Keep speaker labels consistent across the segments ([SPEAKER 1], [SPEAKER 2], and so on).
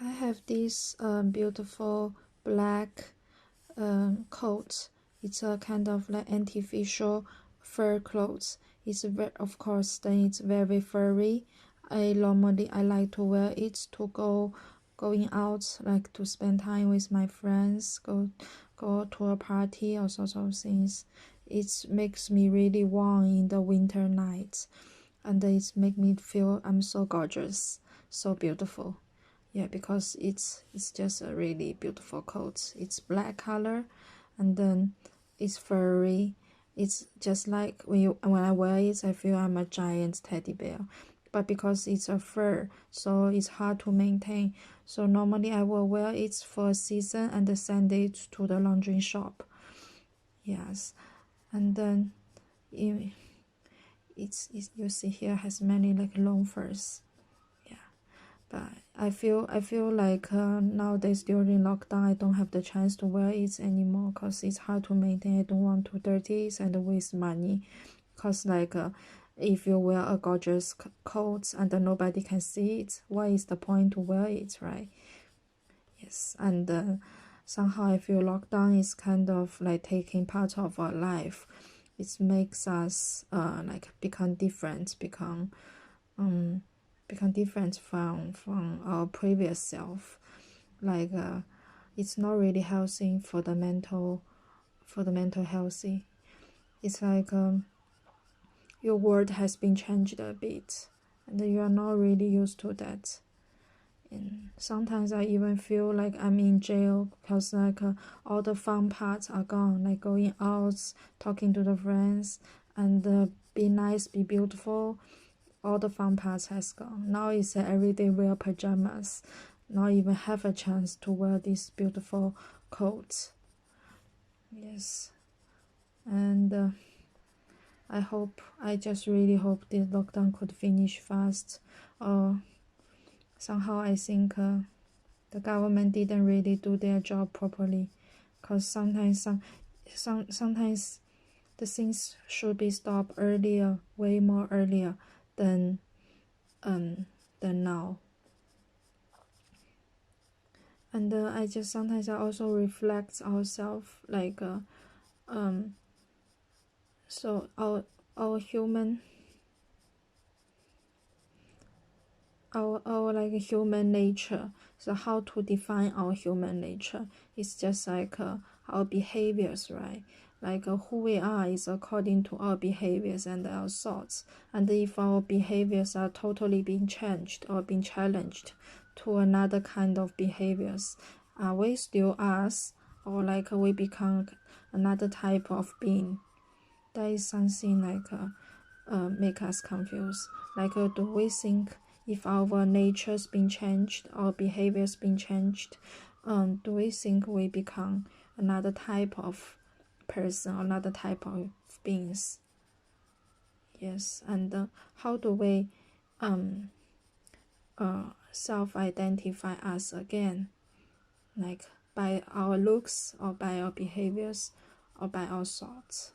[SPEAKER 1] I have this beautiful black coat. It's a kind of like artificial fur clothes. It's of course then it's very furry. I like to wear it to going out, like to spend time with my friends, go to a party or sorts of things. It makes me really warm in the winter nights, and it make me feel I'm so gorgeous, so beautiful. Yeah, because it's just a really beautiful coat. It's black color, and then it's furry. It's just like when I wear it, I feel I'm a giant teddy bear. But because it's a fur, so it's hard to maintain. So normally I will wear it for a season and then send it to the laundry shop. Yes, and then it's you see here has many like long furs. Yeah, but I feel like nowadays during lockdown I don't have the chance to wear it anymore because it's hard to maintain. I don't want to dirty it and waste money, because like if you wear a gorgeous coat and nobody can see it, what is the point to wear it, right? Yes, and somehow I feel lockdown is kind of like taking part of our life. It makes us like become different, become different from our previous self. Like it's not really healthy for the mental healthy. It's like your world has been changed a bit, and you are not really used to that. And sometimes I even feel like I'm in jail because like all the fun parts are gone, like going out, talking to the friends, and be nice, be beautiful. All the fun parts has gone. Now it's everyday wear pajamas. Not even have a chance to wear this beautiful coat. Yes, and I just really hope this lockdown could finish fast. Somehow I think the government didn't really do their job properly, because sometimes the things should be stopped earlier, way more earlier than now. And I just sometimes I also reflect ourselves, like so our human our like human nature. So how to define our human nature? It's just like our behaviors, right? Like who we are is according to our behaviors and our thoughts. And if our behaviors are totally being changed or being challenged to another kind of behaviors, are we still us, or like we become another type of being? That is something like make us confused. Like do we think if our nature's been changed, our behavior's been changed, do we think we become another type of person, another type of beings? Yes, and how do we self-identify us again, like by our looks or by our behaviors or by our thoughts?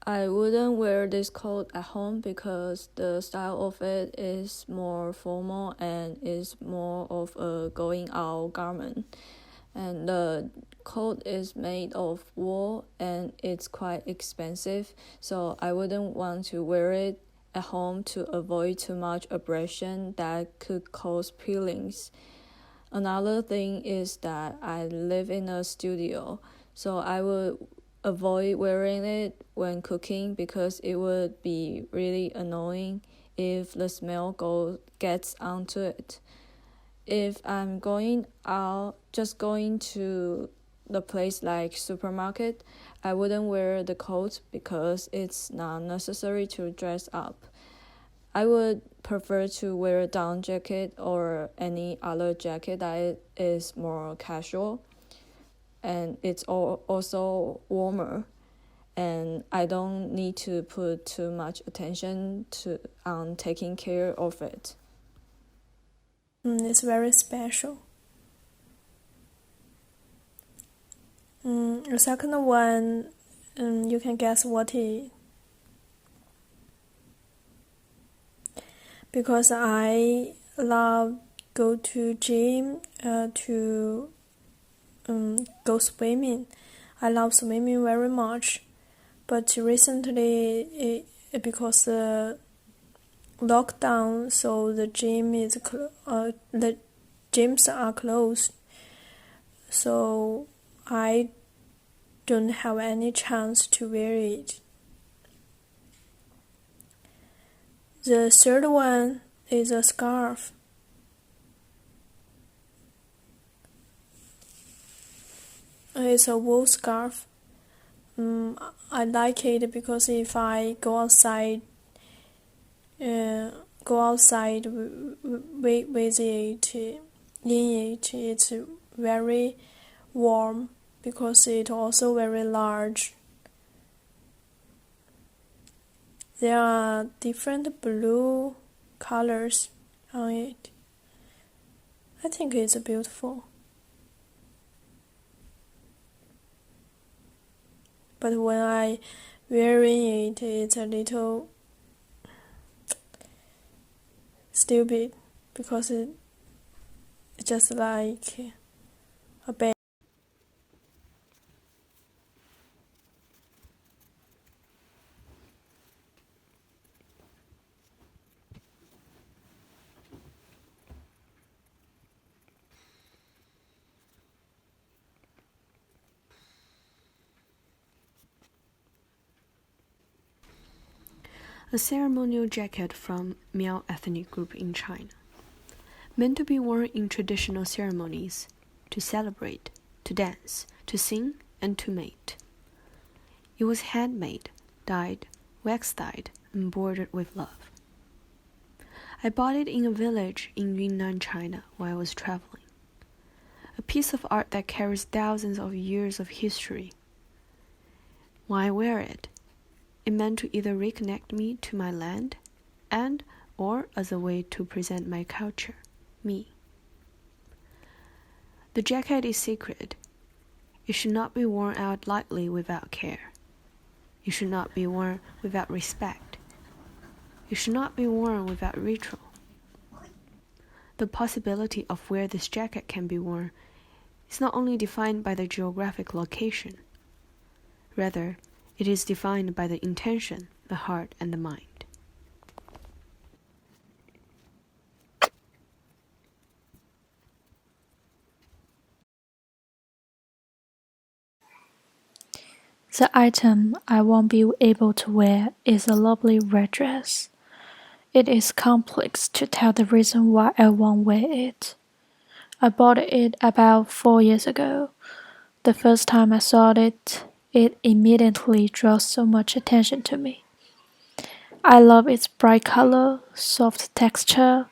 [SPEAKER 2] I wouldn't wear this coat at home because the style of it is more formal and is more of a going out garment. And the coat is made of wool and it's quite expensive, so I wouldn't want to wear it at home to avoid too much abrasion that could cause peelings. Another thing is that I live in a studio, so I would avoid wearing it when cooking because it would be really annoying if the smell gets onto it. If I'm going out, just going to the place like supermarket, I wouldn't wear the coat because it's not necessary to dress up. I would prefer to wear a down jacket or any other jacket that is more casual and it's also warmer. and I don't need to put too much attention on taking care of it.
[SPEAKER 3] It's very special. The second one, you can guess what it is. Because I love go to gym to go swimming. I love swimming very much, but recently because the lockdown, so the gyms are closed, so I don't have any chance to wear it. The third one is a scarf. It's a wool scarf. I like it because if I go outside with it in it, it's very warm because it's also very large. There are different blue colors on it. I think it's beautiful. But when I wearing it, it's a little stupid because it's just like a bag.
[SPEAKER 4] A ceremonial jacket from Miao ethnic group in China, meant to be worn in traditional ceremonies, to celebrate, to dance, to sing, and to mate. It was handmade, dyed, wax-dyed, and bordered with love. I bought it in a village in Yunnan, China, while I was traveling. A piece of art that carries thousands of years of history. When I wear it, it meant to either reconnect me to my land or as a way to present my culture, me. The jacket is sacred. It should not be worn out lightly without care. It should not be worn without respect. It should not be worn without ritual. The possibility of where this jacket can be worn is not only defined by the geographic location. Rather, it is defined by the intention, the heart, and the mind.
[SPEAKER 1] The item I won't be able to wear is a lovely red dress. It is complex to tell the reason why I won't wear it. I bought it about 4 years ago. The first time I saw it, it immediately drew so much attention to me. I love its bright color, soft texture,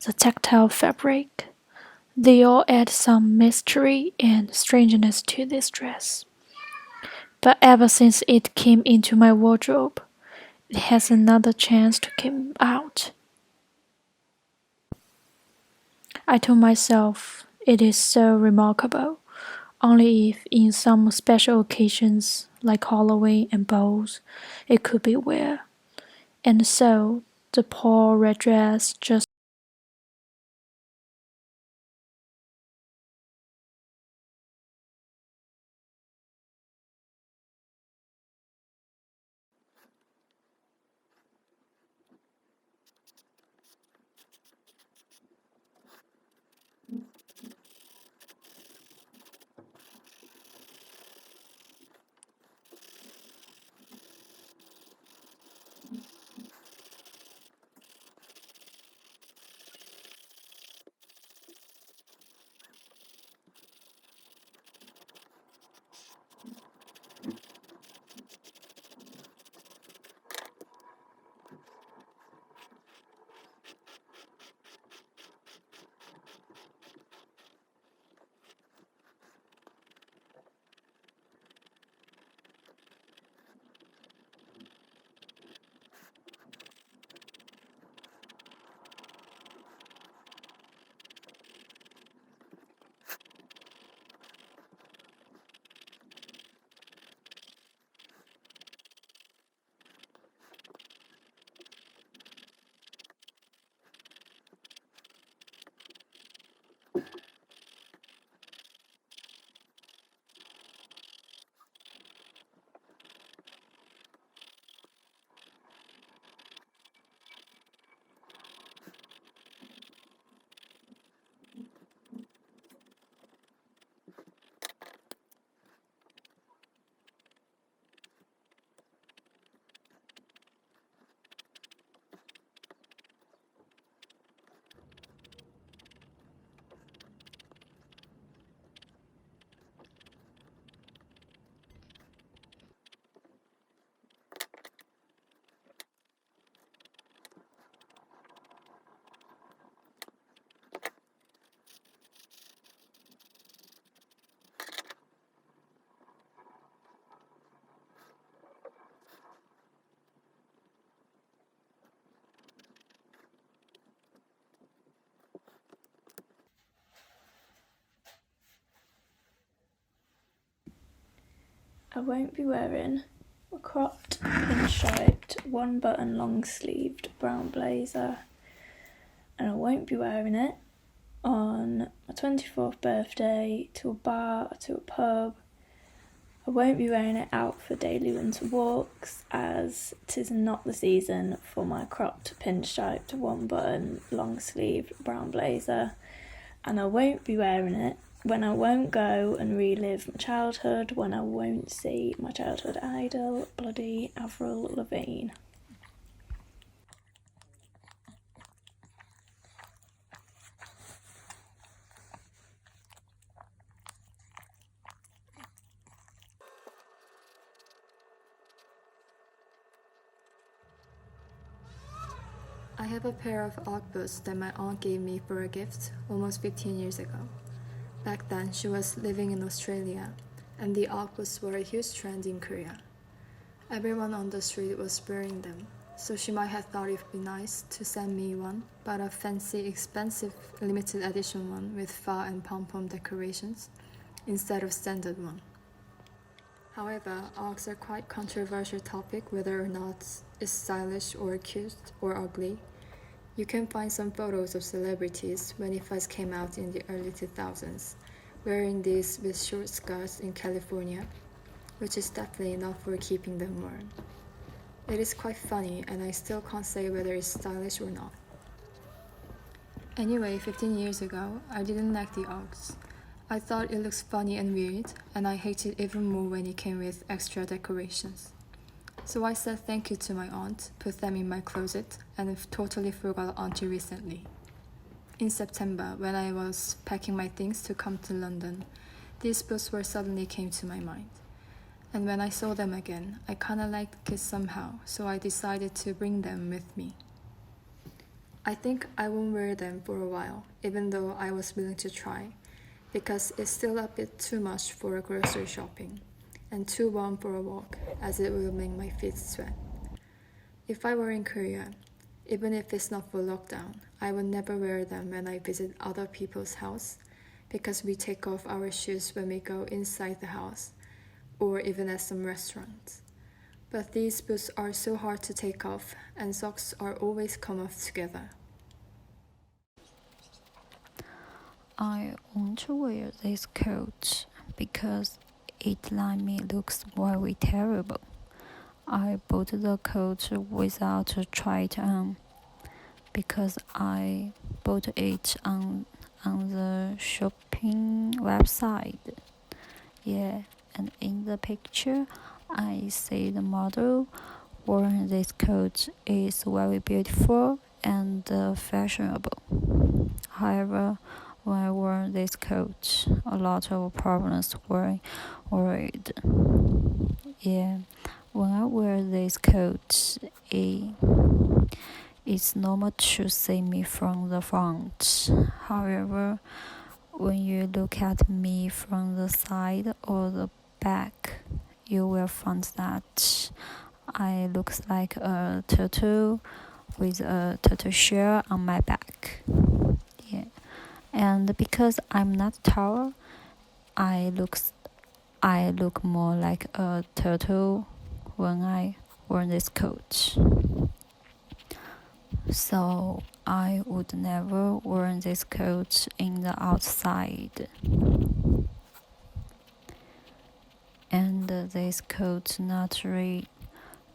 [SPEAKER 1] the tactile fabric. They all add some mystery and strangeness to this dress. But ever since it came into my wardrobe, it has another chance to come out. I told myself it is so remarkable, only if in some special occasions like Halloween and balls it could be wear. And so the poor red dress just
[SPEAKER 3] I won't be wearing a cropped, pinstriped, one-button, long-sleeved brown blazer, and I won't be wearing it on my 24th birthday, to a bar, or to a pub. I won't be wearing it out for daily winter walks, as 'tis not the season for my cropped, pinstriped, one-button, long-sleeved brown blazer, and I won't be wearing it when I won't go and relive my childhood, when I won't see my childhood idol, bloody Avril Lavigne.
[SPEAKER 2] I have a pair of Ugg boots that my aunt gave me for a gift almost 15 years ago. Back then, she was living in Australia, and the Ugg boots were a huge trend in Korea. Everyone on the street was wearing them, so she might have thought it would be nice to send me one, but a fancy, expensive, limited edition one with fa and pom-pom decorations, instead of standard one. However, Uggs are quite controversial topic whether or not it's stylish or cute or ugly. You can find some photos of celebrities when it first came out in the early 2000s, wearing these with short skirts in California, which is definitely not for keeping them warm. It is quite funny, and I still can't say whether it's stylish or not. Anyway, 15 years ago, I didn't like the Uggs. I thought it looks funny and weird, and I hated even more when it came with extra decorations. So I said thank you to my aunt, put them in my closet, and totally forgot until recently. In September, when I was packing my things to come to London, these boots suddenly came to my mind. And when I saw them again, I kinda liked it somehow, so I decided to bring them with me. I think I won't wear them for a while, even though I was willing to try, because it's still a bit too much for grocery shopping, and too warm for a walk, as it will make my feet sweat. If I were in Korea, even if it's not for lockdown, I would never wear them when I visit other people's house, because we take off our shoes when we go inside the house, or even at some restaurants. But these boots are so hard to take off, and socks are always come off together.
[SPEAKER 5] I want to wear this coat because it like me looks very terrible. I bought the coat without try it on because I bought it on the shopping website. Yeah, and in the picture I see the model wearing this coat is very beautiful and fashionable. However, when I wore this coat, a lot of problems were worried. Yeah, when I wear this coat, it's normal to see me from the front. However, when you look at me from the side or the back, you will find that I look like a turtle with a turtle shell on my back. Yeah. And because I'm not tall, I look more like a turtle when I wear this coat. So I would never wear this coat in the outside. And this coat not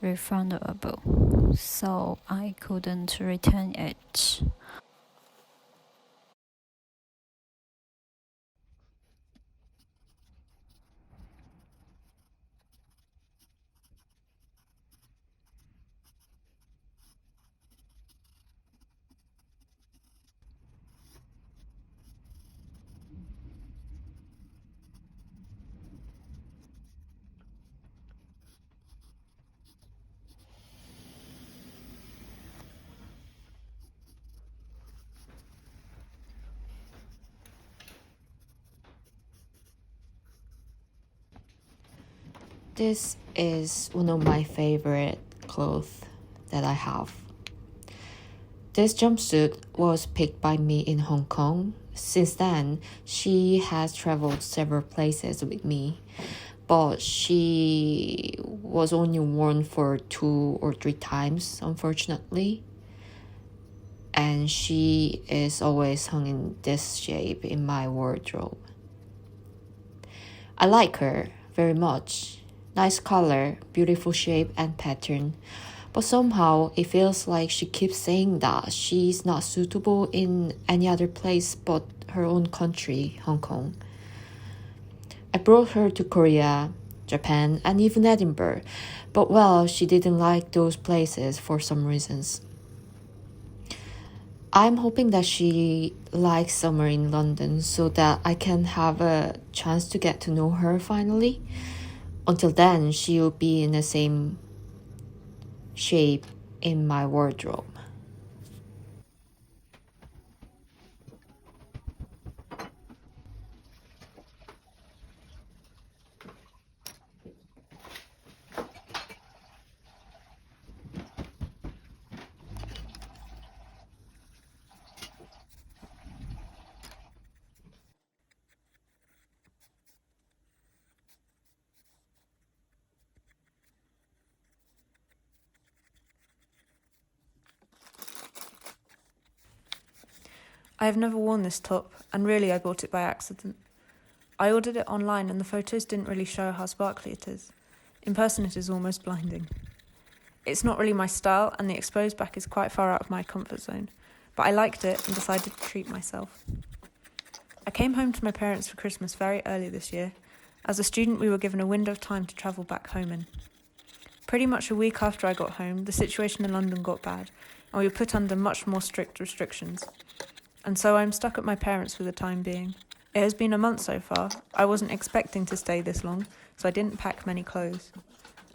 [SPEAKER 5] refundable, so I couldn't return it.
[SPEAKER 6] This is one of my favorite clothes that I have. This jumpsuit was picked by me in Hong Kong. Since then, she has traveled several places with me, but she was only worn for 2 or 3 times, unfortunately. And she is always hung in this shape in my wardrobe. I like her very much. Nice color, beautiful shape and pattern. But somehow it feels like she keeps saying that she's not suitable in any other place but her own country, Hong Kong. I brought her to Korea, Japan, and even Edinburgh, but well, she didn't like those places for some reasons. I'm hoping that she likes summer in London so that I can have a chance to get to know her finally. Until then, she'll be in the same shape in my wardrobe.
[SPEAKER 7] I have never worn this top, and really I bought it by accident. I ordered it online and the photos didn't really show how sparkly it is. In person it is almost blinding. It's not really my style and the exposed back is quite far out of my comfort zone, but I liked it and decided to treat myself. I came home to my parents for Christmas very early this year. As a student we were given a window of time to travel back home in. Pretty much a week after I got home, the situation in London got bad and we were put under much more strict restrictions. And so I'm stuck at my parents' for the time being. It has been a month so far. I wasn't expecting to stay this long, so I didn't pack many clothes.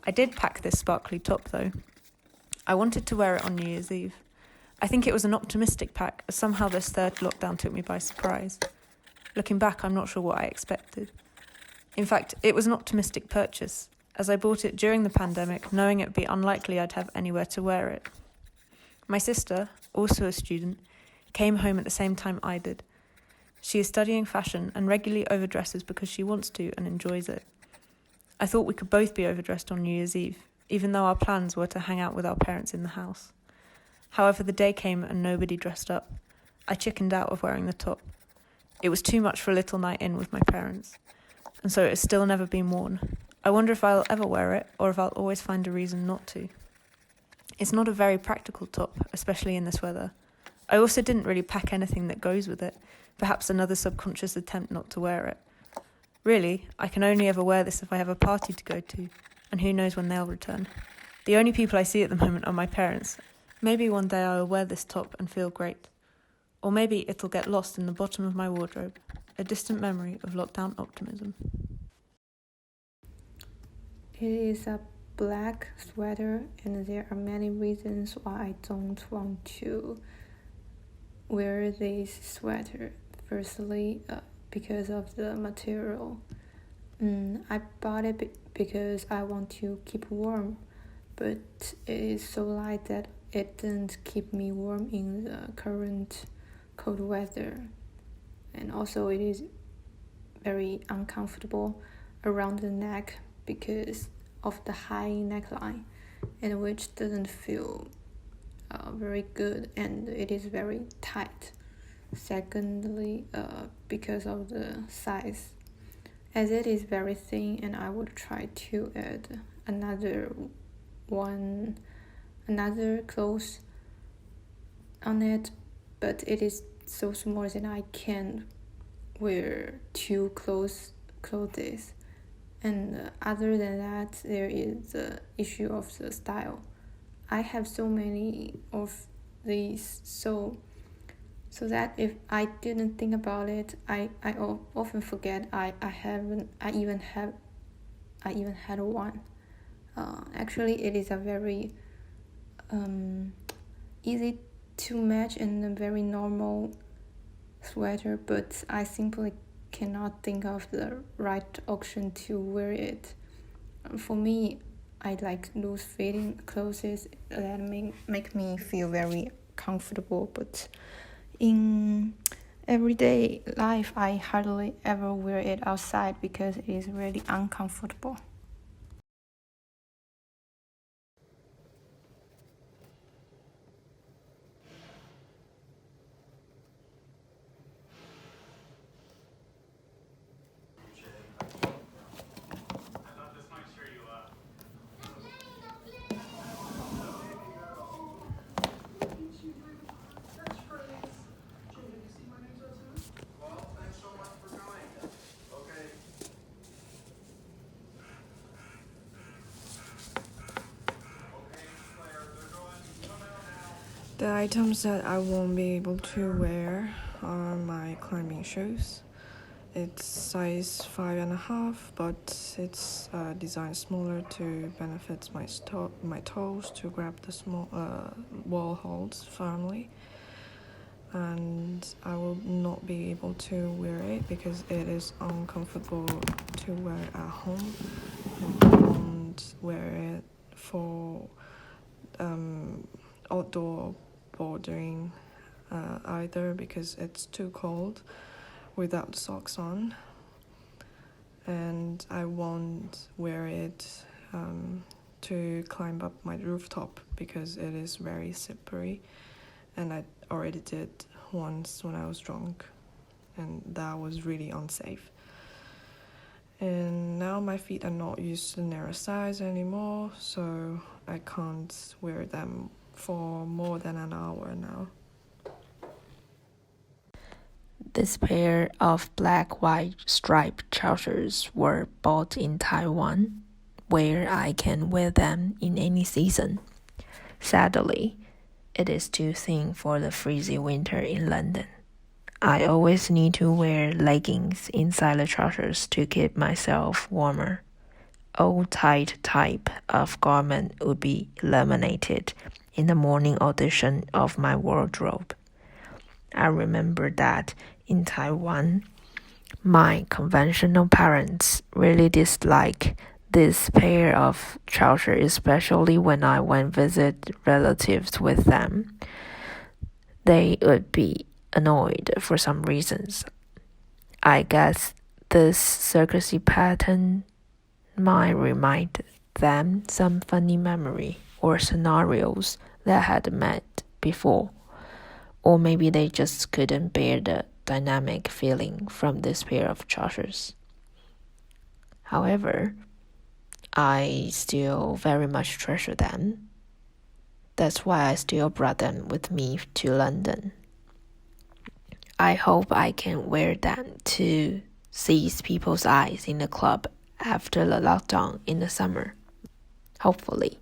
[SPEAKER 7] I did pack this sparkly top though. I wanted to wear it on New Year's Eve. I think it was an optimistic pack, as somehow this third lockdown took me by surprise. Looking back, I'm not sure what I expected. In fact, it was an optimistic purchase, as I bought it during the pandemic, knowing it would be unlikely I'd have anywhere to wear it. My sister, also a student, came home at the same time I did. She is studying fashion and regularly overdresses because she wants to and enjoys it. I thought we could both be overdressed on New Year's Eve, even though our plans were to hang out with our parents in the house. However, the day came and nobody dressed up. I chickened out of wearing the top. It was too much for a little night in with my parents, and so it has still never been worn. I wonder if I'll ever wear it, or if I'll always find a reason not to. It's not a very practical top, especially in this weather. I also didn't really pack anything that goes with it, perhaps another subconscious attempt not to wear it. Really, I can only ever wear this if I have a party to go to, and who knows when they'll return. The only people I see at the moment are my parents. Maybe one day I will wear this top and feel great. Or maybe it'll get lost in the bottom of my wardrobe, a distant memory of lockdown optimism.
[SPEAKER 4] It is a black sweater, and there are many reasons why I don't want to wear this sweater. Firstly, because of the material. I bought it because I want to keep warm, but it is so light that it doesn't keep me warm in the current cold weather. And also it is very uncomfortable around the neck because of the high neckline, and which doesn't feel very good, and it is very tight. Secondly, because of the size, as it is very thin, and I would try to add another clothes on it, but it is so small that I can't wear two clothes. And other than that, there is the issue of the style. I have so many of these, so that if I didn't think about it, I often forget I even had one. Actually, it is a very easy to match and a very normal sweater, but I simply cannot think of the right option to wear it. For me, I like loose fitting clothes that make me feel very comfortable, but in
[SPEAKER 8] Everyday life, I hardly ever wear it outside because it is really uncomfortable.
[SPEAKER 9] The items that I won't be able to wear are my climbing shoes. It's size 5.5, but it's designed smaller to benefit my toes to grab the small wall holds firmly. And I will not be able to wear it because it is uncomfortable to wear at home. And I won't wear it for outdoor bouldering either because it's too cold without socks on, and I won't wear it to climb up my rooftop because it is very slippery, and I already did once when I was drunk, and that was really unsafe. And now my feet are not used to narrow size anymore, so I can't wear them for more than an hour now.
[SPEAKER 6] This pair of black-white striped trousers were bought in Taiwan, where I can wear them in any season. Sadly, it is too thin for the freezing winter in London. I always need to wear leggings inside the trousers to keep myself warmer. All tight type of garment would be eliminated in the morning audition of my wardrobe. I remember that in Taiwan, my conventional parents really dislike this pair of trousers, especially when I went visit relatives with them. They would be annoyed for some reasons. I guess this circusy pattern might remind them some funny memory or scenarios that had met before. Or maybe they just couldn't bear the dynamic feeling from this pair of trousers. However, I still very much treasure them. That's why I still brought them with me to London. I hope I can wear them to seize people's eyes in the club after the lockdown in the summer. Hopefully.